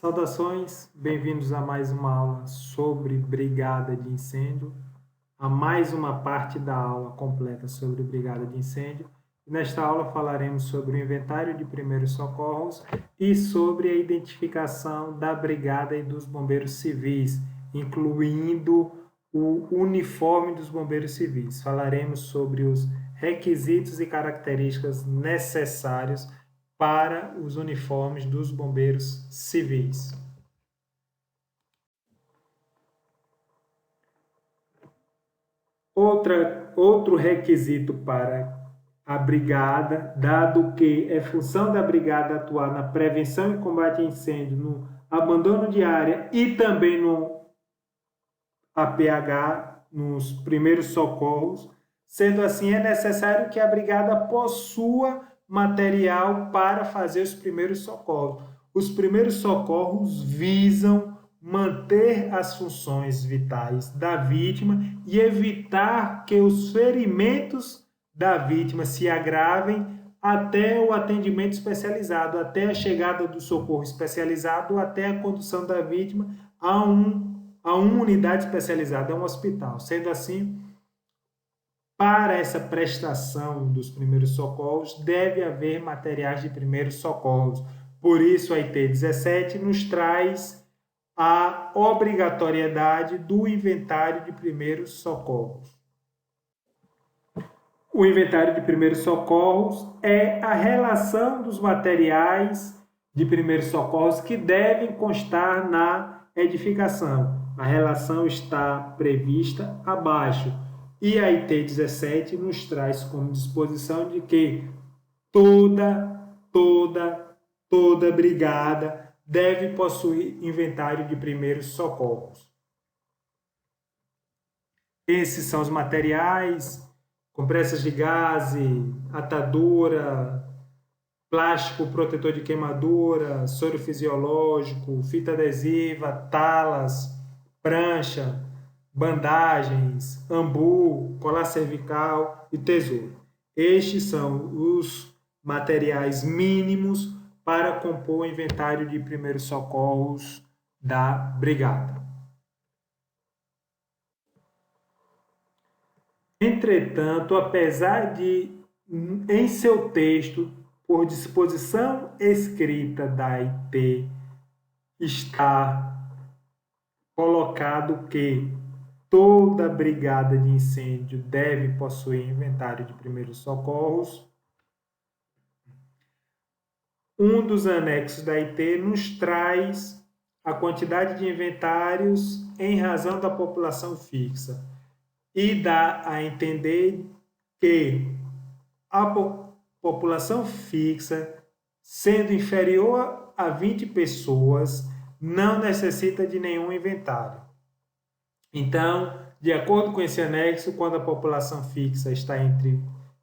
Saudações, bem-vindos a mais uma aula sobre brigada de incêndio, a mais uma parte da aula completa sobre brigada de incêndio. Nesta aula falaremos sobre o inventário de primeiros socorros e sobre a identificação da brigada e dos bombeiros civis, incluindo o uniforme dos bombeiros civis. Falaremos sobre os requisitos e características necessários para os uniformes dos bombeiros civis. Outro requisito para a brigada, dado que é função da brigada atuar na prevenção e combate a incêndio, no abandono de área e também no APH, nos primeiros socorros. Sendo assim, é necessário que a brigada possua material para fazer os primeiros socorros. Os primeiros socorros visam manter as funções vitais da vítima e evitar que os ferimentos da vítima se agravem até o atendimento especializado, até a chegada do socorro especializado, até a condução da vítima a uma unidade especializada, a um hospital. Sendo assim, para essa prestação dos primeiros socorros, deve haver materiais de primeiros socorros. Por isso, a IT 17 nos traz a obrigatoriedade do inventário de primeiros socorros. O inventário de primeiros socorros é a relação dos materiais de primeiros socorros que devem constar na edificação. A relação está prevista abaixo. E a IT 17 nos traz como disposição de que toda brigada deve possuir inventário de primeiros socorros. Esses são os materiais: compressas de gás, atadura, plástico protetor de queimadura, soro fisiológico, fita adesiva, talas, prancha, bandagens, ambu, colar cervical e tesouro. Estes são os materiais mínimos para compor o inventário de primeiros socorros da brigada. Entretanto, apesar de, em seu texto, por disposição escrita da IT, estar colocado que toda brigada de incêndio deve possuir inventário de primeiros socorros, um dos anexos da IT nos traz a quantidade de inventários em razão da população fixa e dá a entender que a população fixa, sendo inferior a 20 pessoas, não necessita de nenhum inventário. Então, de acordo com esse anexo, quando a população fixa está entre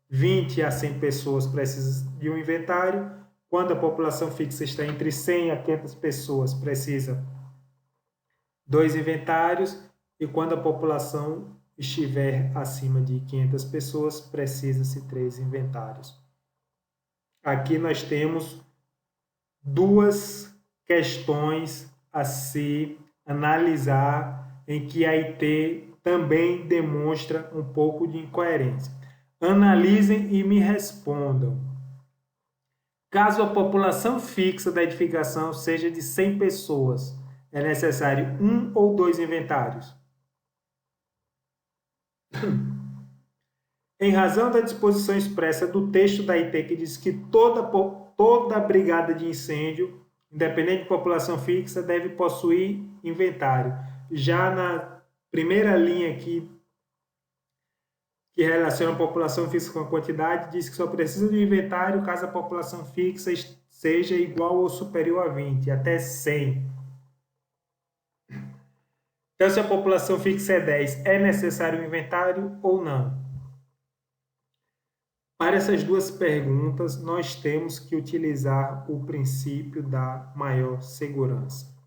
20 a 100 pessoas, precisa de um inventário. Quando a população fixa está entre 100 a 500 pessoas, precisa 2 inventários. E quando a população estiver acima de 500 pessoas, precisa-se 3 inventários. Aqui nós temos duas questões a se analisar, em que a IT também demonstra um pouco de incoerência. Analisem e me respondam. Caso a população fixa da edificação seja de 100 pessoas, é necessário 1 ou 2 inventários? Em razão da disposição expressa do texto da IT, que diz que toda brigada de incêndio, independente de população fixa, deve possuir inventário. Já na primeira linha aqui, que relaciona a população fixa com a quantidade, diz que só precisa de um inventário caso a população fixa seja igual ou superior a 20, até 100. Então, se a população fixa é 10, é necessário um inventário ou não? Para essas duas perguntas, nós temos que utilizar o princípio da maior segurança.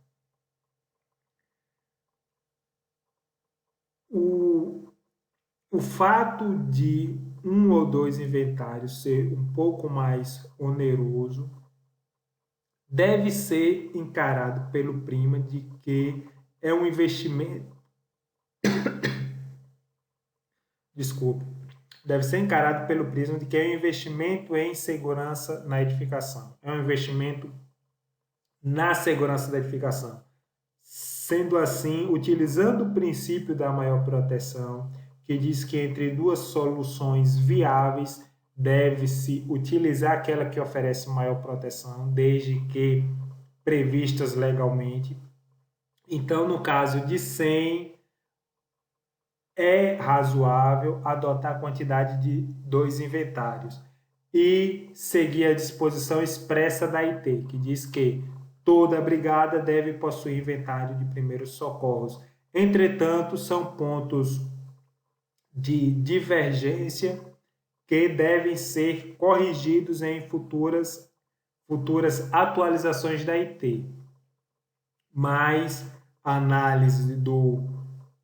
O fato de 1 ou 2 inventários ser um pouco mais oneroso deve ser encarado pelo PRIMA de que é um investimento. Desculpe. Deve ser encarado pelo prisma de que é um investimento em segurança na edificação. É um investimento na segurança da edificação. Sendo assim, utilizando o princípio da maior proteção, que diz que entre duas soluções viáveis deve-se utilizar aquela que oferece maior proteção, desde que previstas legalmente. Então, no caso de 100, é razoável adotar a quantidade de 2 inventários e seguir a disposição expressa da IT, que diz que toda brigada deve possuir inventário de primeiros socorros. Entretanto, são pontos de divergência que devem ser corrigidos em futuras atualizações da IT. Mas a análise do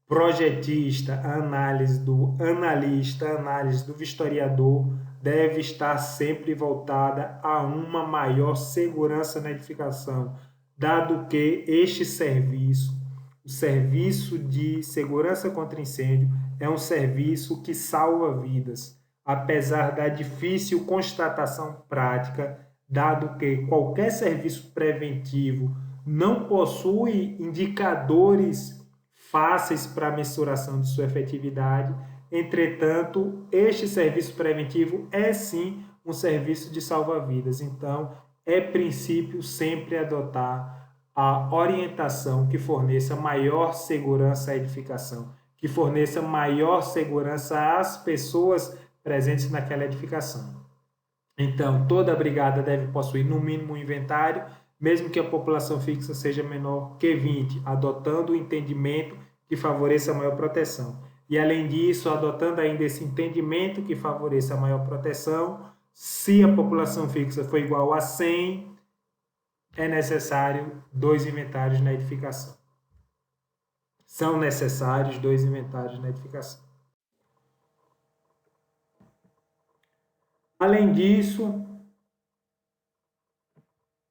projetista, a análise do analista, a análise do vistoriador deve estar sempre voltada a uma maior segurança na edificação, dado que este serviço, o serviço de segurança contra incêndio, é um serviço que salva vidas, apesar da difícil constatação prática, dado que qualquer serviço preventivo não possui indicadores fáceis para a mensuração de sua efetividade. Entretanto, este serviço preventivo é sim um serviço de salva-vidas. Então, é princípio sempre adotar a orientação que forneça maior segurança à edificação, que forneça maior segurança às pessoas presentes naquela edificação. Então, toda brigada deve possuir no mínimo um inventário, mesmo que a população fixa seja menor que 20, adotando o entendimento que favoreça a maior proteção. E, além disso, adotando ainda esse entendimento que favoreça a maior proteção, se a população fixa for igual a 100, é necessário 2 inventários na edificação. São necessários 2 inventários na edificação. Além disso,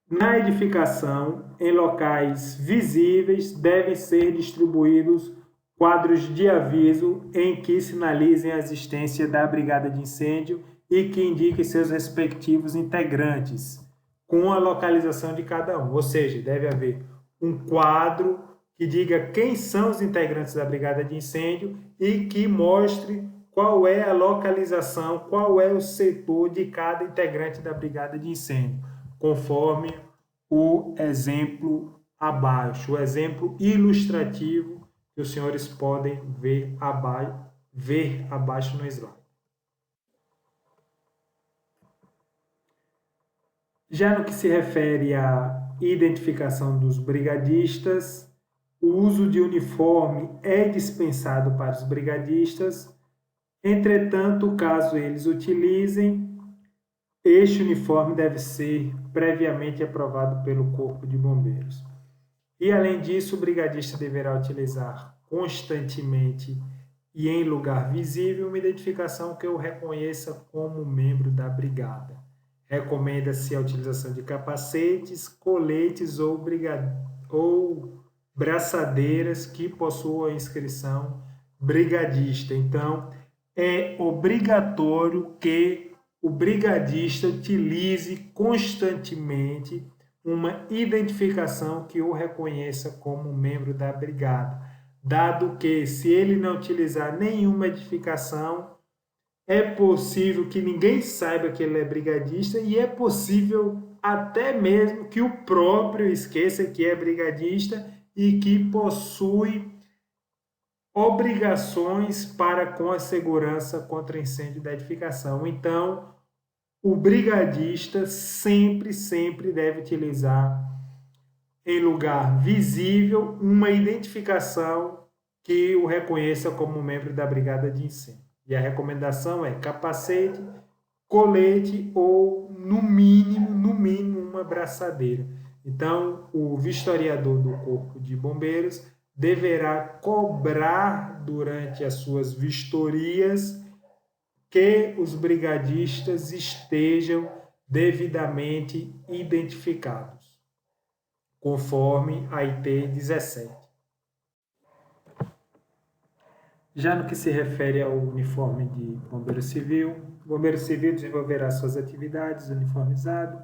na edificação, em locais visíveis, devem ser distribuídos quadros de aviso em que sinalizem a existência da brigada de incêndio e que indiquem seus respectivos integrantes, com a localização de cada um. Ou seja, deve haver um quadro que diga quem são os integrantes da brigada de incêndio e que mostre qual é a localização, qual é o setor de cada integrante da brigada de incêndio, conforme o exemplo abaixo, o exemplo ilustrativo que os senhores podem ver abaixo no slide. Já no que se refere à identificação dos brigadistas, o uso de uniforme é dispensado para os brigadistas. Entretanto, caso eles utilizem, este uniforme deve ser previamente aprovado pelo Corpo de Bombeiros. E, além disso, o brigadista deverá utilizar constantemente e em lugar visível uma identificação que o reconheça como membro da brigada. Recomenda-se a utilização de capacetes, coletes ou braçadeiras que possuam a inscrição brigadista. Então, é obrigatório que o brigadista utilize constantemente uma identificação que o reconheça como membro da brigada, dado que, se ele não utilizar nenhuma identificação, é possível que ninguém saiba que ele é brigadista e é possível até mesmo que o próprio esqueça que é brigadista e que possui obrigações para com a segurança contra incêndio da edificação. Então, o brigadista sempre deve utilizar em lugar visível uma identificação que o reconheça como membro da brigada de incêndio. E a recomendação é capacete, colete ou, no mínimo, uma braçadeira. Então, o vistoriador do Corpo de Bombeiros deverá cobrar durante as suas vistorias que os brigadistas estejam devidamente identificados. conforme a IT 17. Já no que se refere ao uniforme de bombeiro civil, o bombeiro civil desenvolverá suas atividades uniformizado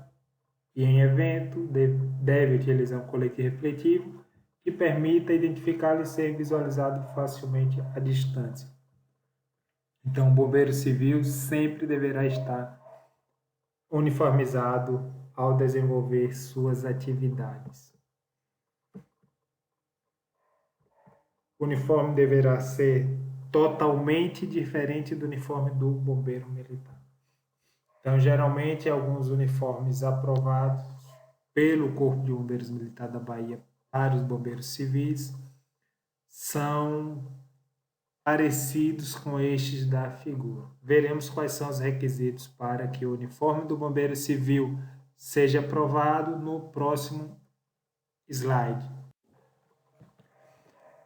e em evento deve utilizar um colete refletivo que permita identificá-lo e ser visualizado facilmente à distância. Então, o bombeiro civil sempre deverá estar uniformizado ao desenvolver suas atividades. O uniforme deverá ser totalmente diferente do uniforme do bombeiro militar. Então, geralmente, alguns uniformes aprovados pelo Corpo de Bombeiros Militar da Bahia para os bombeiros civis são parecidos com estes da figura. Veremos quais são os requisitos para que o uniforme do bombeiro civil seja aprovado no próximo slide.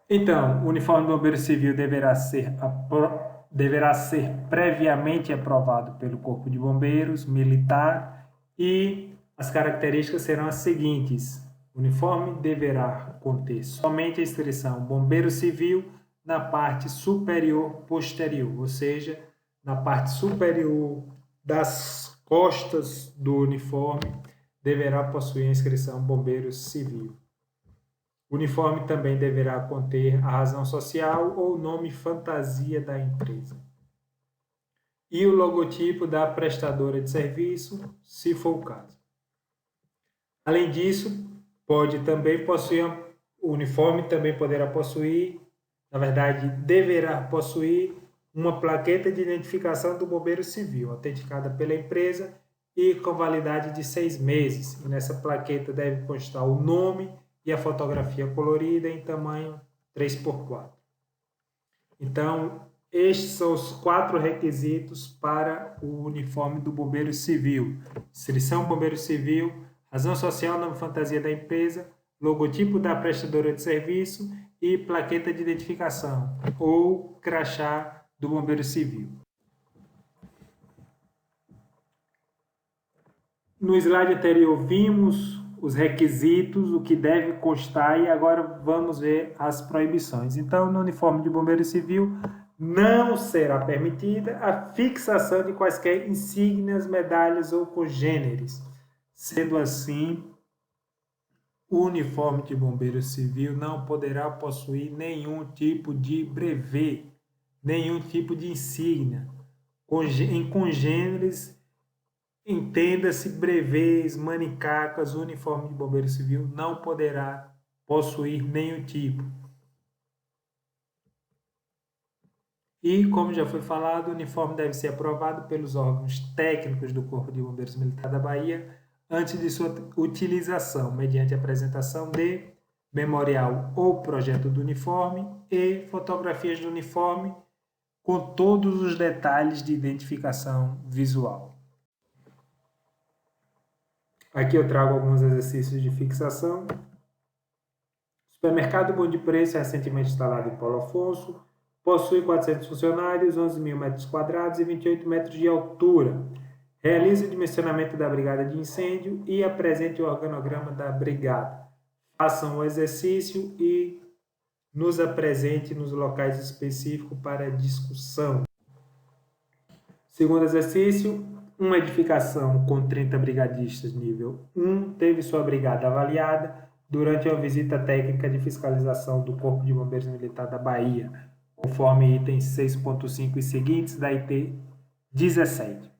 Então, o uniforme do bombeiro civil deverá ser previamente aprovado pelo Corpo de Bombeiros Militar e as características serão as seguintes. O uniforme deverá conter somente a inscrição Bombeiro Civil na parte superior posterior, ou seja, na parte superior das costas do uniforme deverá possuir a inscrição Bombeiro Civil. O uniforme também deverá conter a razão social ou nome fantasia da empresa. E o logotipo da prestadora de serviço, se for o caso. Além disso, o uniforme também poderá possuir, na verdade, deverá possuir uma plaqueta de identificação do bombeiro civil, autenticada pela empresa e com validade de 6 meses. E nessa plaqueta deve constar o nome e a fotografia colorida em tamanho 3x4. Então, estes são os 4 requisitos para o uniforme do bombeiro civil. Inscrição bombeiro civil, razão social, nome fantasia da empresa, logotipo da prestadora de serviço e plaqueta de identificação ou crachá do bombeiro civil. No slide anterior vimos os requisitos, o que deve constar, e agora vamos ver as proibições. Então, no uniforme de bombeiro civil não será permitida a fixação de quaisquer insígnias, medalhas ou congêneres. Sendo assim, o uniforme de bombeiro civil não poderá possuir nenhum tipo de brevet, nenhum tipo de insígnia. Em congêneres, entenda-se brevês, manicacas, o uniforme de bombeiro civil não poderá possuir nenhum tipo. E, como já foi falado, o uniforme deve ser aprovado pelos órgãos técnicos do Corpo de Bombeiros Militar da Bahia antes de sua utilização, mediante apresentação de memorial ou projeto do uniforme e fotografias do uniforme com todos os detalhes de identificação visual. Aqui eu trago alguns exercícios de fixação. Supermercado Bom de Preço, recentemente instalado em Paulo Afonso, possui 400 funcionários, 11.000 metros quadrados e 28 metros de altura. Realize o dimensionamento da brigada de incêndio e apresente o organograma da brigada. Façam o exercício e nos apresente nos locais específicos para discussão. Segundo exercício, uma edificação com 30 brigadistas nível 1 teve sua brigada avaliada durante uma visita técnica de fiscalização do Corpo de Bombeiros Militar da Bahia, conforme itens 6.5 e seguintes da IT 17.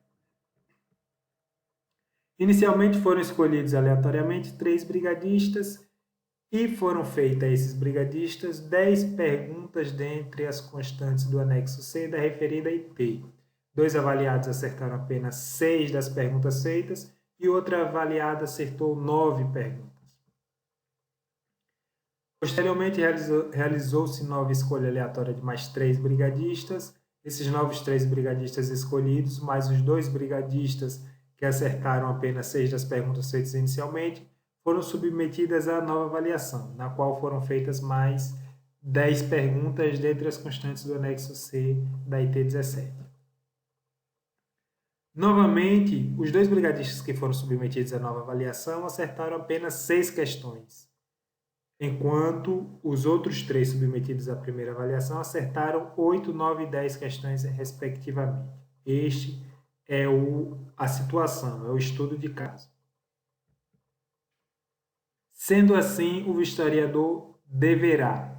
Inicialmente foram escolhidos aleatoriamente 3 brigadistas e foram feitas a esses brigadistas 10 perguntas dentre as constantes do anexo C da referida IT. 2 avaliados acertaram apenas 6 das perguntas feitas e outra avaliada acertou 9 perguntas. Posteriormente, realizou-se nova escolha aleatória de mais 3 brigadistas. Esses novos 3 brigadistas escolhidos, mais os 2 brigadistas que acertaram apenas 6 das perguntas feitas inicialmente, foram submetidas à nova avaliação, na qual foram feitas mais 10 perguntas dentre as constantes do anexo C da IT 17. Novamente, os 2 brigadistas que foram submetidos à nova avaliação acertaram apenas 6 questões, enquanto os outros 3 submetidos à primeira avaliação acertaram 8, 9 e 10 questões, respectivamente. Este é a situação, é o estudo de caso. Sendo assim, o vistoriador deverá.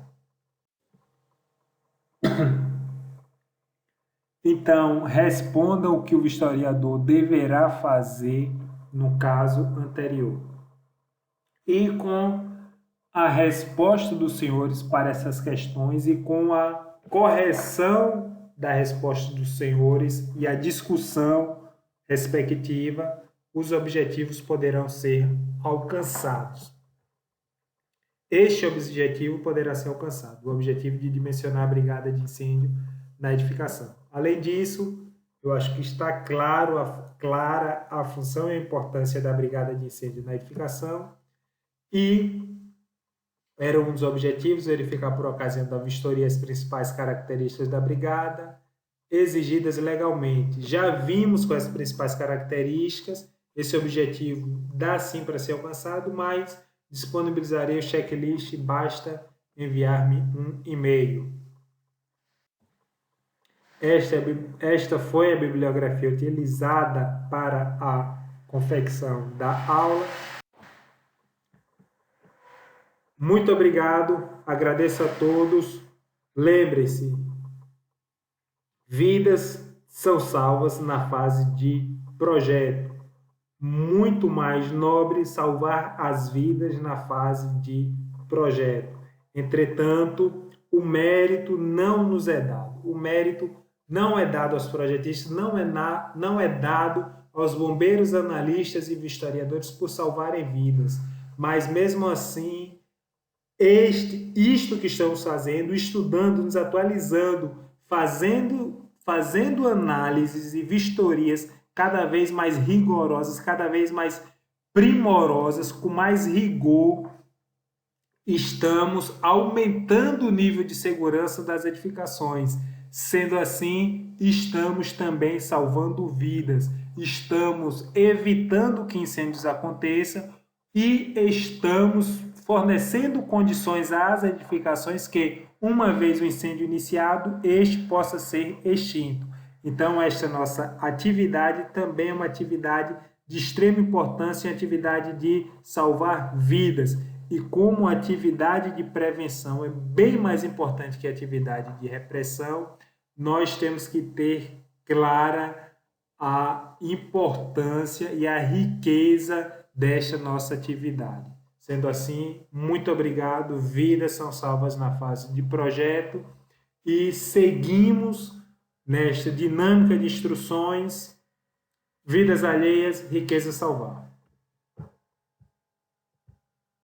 Então, respondam o que o vistoriador deverá fazer no caso anterior. E com a resposta dos senhores para essas questões e com a correção da resposta dos senhores e a discussão respectiva, os objetivos poderão ser alcançados. Este objetivo poderá ser alcançado, o objetivo de dimensionar a brigada de incêndio na edificação. Além disso, eu acho que está clara a função e a importância da brigada de incêndio na edificação e era um dos objetivos verificar por ocasião da vistoria as principais características da brigada exigidas legalmente. Já vimos quais as principais características, esse objetivo dá sim para ser alcançado, mas disponibilizarei o checklist, basta enviar-me um e-mail. Esta foi a bibliografia utilizada para a confecção da aula. Muito obrigado, agradeço a todos. Lembre-se, vidas são salvas na fase de projeto. Muito mais nobre salvar as vidas na fase de projeto. Entretanto, o mérito não nos é dado. O mérito não é dado aos projetistas, não é dado aos bombeiros, analistas e vistoriadores por salvarem vidas. Mas, mesmo assim, isto que estamos fazendo, estudando, nos atualizando, fazendo análises e vistorias cada vez mais rigorosas, cada vez mais primorosas, com mais rigor, estamos aumentando o nível de segurança das edificações. Sendo assim, estamos também salvando vidas, estamos evitando que incêndios aconteçam e estamos fornecendo condições às edificações que, uma vez o incêndio iniciado, este possa ser extinto. Então, esta nossa atividade também é uma atividade de extrema importância, uma atividade de salvar vidas. E como atividade de prevenção é bem mais importante que a atividade de repressão, nós temos que ter clara a importância e a riqueza desta nossa atividade. Sendo assim, muito obrigado. Vidas são salvas na fase de projeto e seguimos nesta dinâmica de instruções. Vidas alheias, riqueza salvar.